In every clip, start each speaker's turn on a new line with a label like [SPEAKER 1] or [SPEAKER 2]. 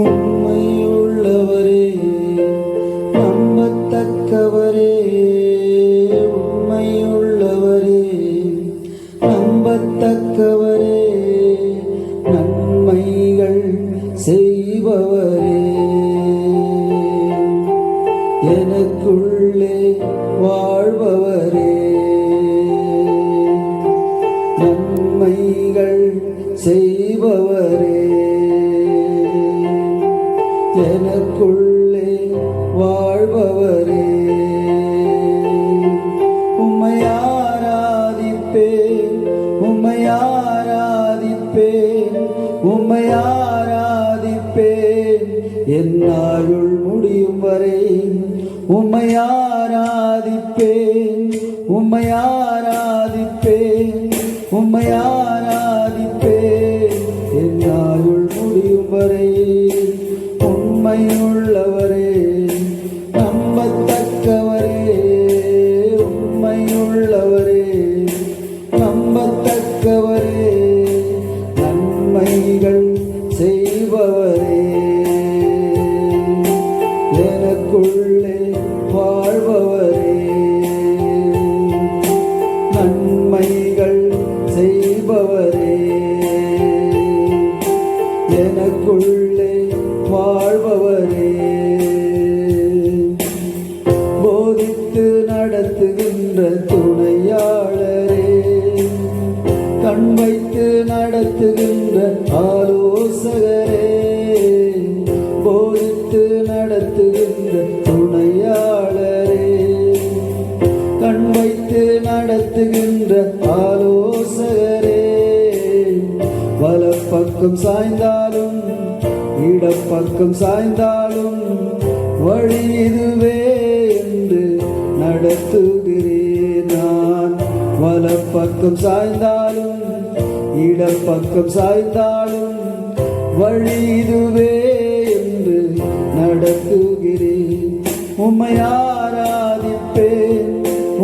[SPEAKER 1] உண்மையுள்ளவரே, நம்பத்தக்கவரே, உண்மையுள்ளவரே, நம்பத்தக்கவரே, நன்மைகள் செய்பவரே, எனக்குள்ளே வாழ்பவரே, நன்மைகள் செய்பவரே, எனக்குள்ளே வாழ்பவரே, உம்மை ஆராதிப்பேன், உம்மை ஆராதிப்பேன், உம்மை ஆராதிப்பேன், என் ஆயுள் முடியும் வரை உம்மை ஆராதிப்பேன், உம்மை ஆராதிப்பேன், உம்மை ஆராதிப்பேன், என் ஆயுள் முடியும் வரை. உண்மையுள்ளவரே, நம்பத்தக்கவரே, உண்மையுள்ளவரே, நம்பத்தக்கவரே, நன்மைகள் செய்பவரே, எனக்குள்ளே வாழ்பவரே, நன்மைகள் செய்பவரே, எனக்குள்ளே வாழ்பவரே, போதித்து நடத்துகின்ற துணையாளரே, கண் வைத்து நடத்துகின்ற ஆலோசகரே, போதித்து நடத்துகின்ற துணையாளரே, கண் வைத்து நடத்துகின்ற ஆலோசகரே, வலப்பக்கம் சாய்ந்தாலும் இடப்பக்கம் சாய்ந்தாலும் வழி இதுவே என்று நடத்துகிறேன் நான். வலப்பக்கம் சாய்ந்தாலும் இடப்பக்கம் சாய்ந்தாலும் வழி இதுவே என்று நடத்துகிறேன். உம்மை ஆராதிப்பேன்,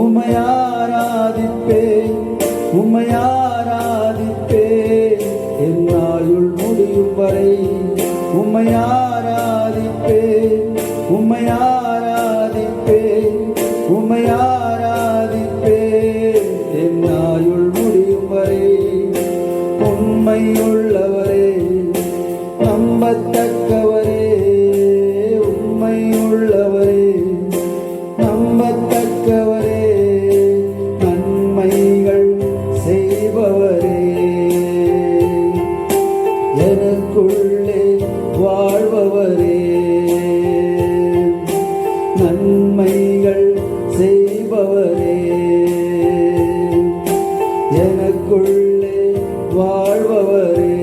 [SPEAKER 1] உம்மை ஆராதிப்பேன், உம்மை ஆராதிப்பேன், என் ஆயுள் முடியும் வரை உம்மை ஆராதிப்பேன், உம்மை ஆராதிப்பேன், உம்மை ஆராதிப்பேன், என் ஆயுள் முடியும் வரை. உண்மையுள்ளவரே, நம்பத்தக்கவரே, உண்மையுள்ளவரே, நம்பத்தக்கவரே, நன்மைகள் செய்பவரே, எனக்குள்ளே வாழ்பவரே, நன்மைகள் செய்பவரே, எனக்குள்ளே வாழ்பவரே,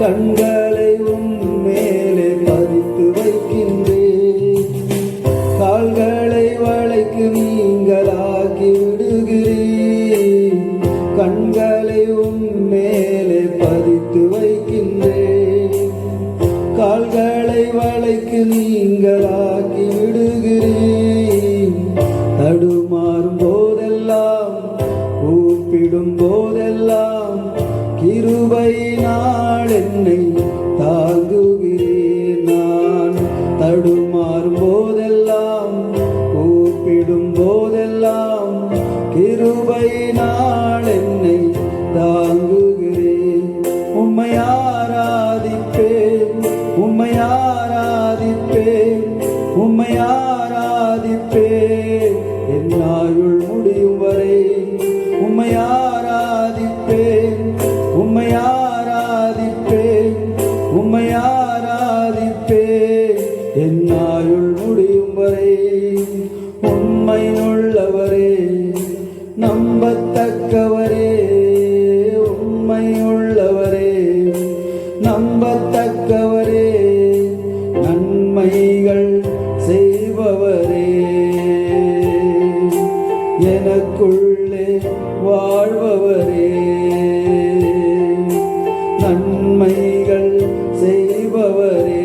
[SPEAKER 1] கண்களை உம்மேலே பதித்து வைக்கின்றேன், கால்களை வளைக்கு நீங்களாக்கி விடுகிறேன், கண்களை உம்மேலே பதித்து வைக்கின்றேன், கால்களை வளைக்கு நீங்களாக்கி விடுகிறேன், தடுமாறும் போதெல்லாம் கூப்பிடும் போதெல்லாம் கிருபையினால் என்னை தாங்குகிறேன் நான். தடுமாறும் போதெல்லாம் கூப்பிடும் போதெல்லாம் கிருபையினால் என்னை தாங்குகிறேன். உம்மை ஆராதிப்பேன், உம்மை ஆராதிப்பேன், உம்மை ஆராதிப்பேன், என் ஆயுள் முடியும் வரை உம்மை ஆராதிப்பேன், உம்மை ஆராதிப்பேன், உம்மை ஆராதிப்பேன், என் ஆயுள் முடியும் வரை. உண்மையுள்ளவரே, நம்பத்தக்கவரே, உண்மையுள்ளவரே, நம்பத்தக்கவரே, நன்மைகள் செய்பவரே, எனக்குள்ளே வாழ்பவரே, நன்மைகள் செய்பவரே,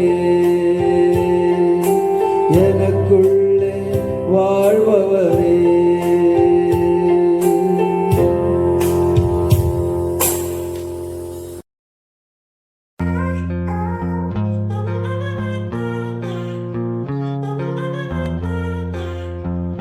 [SPEAKER 1] எனக்கு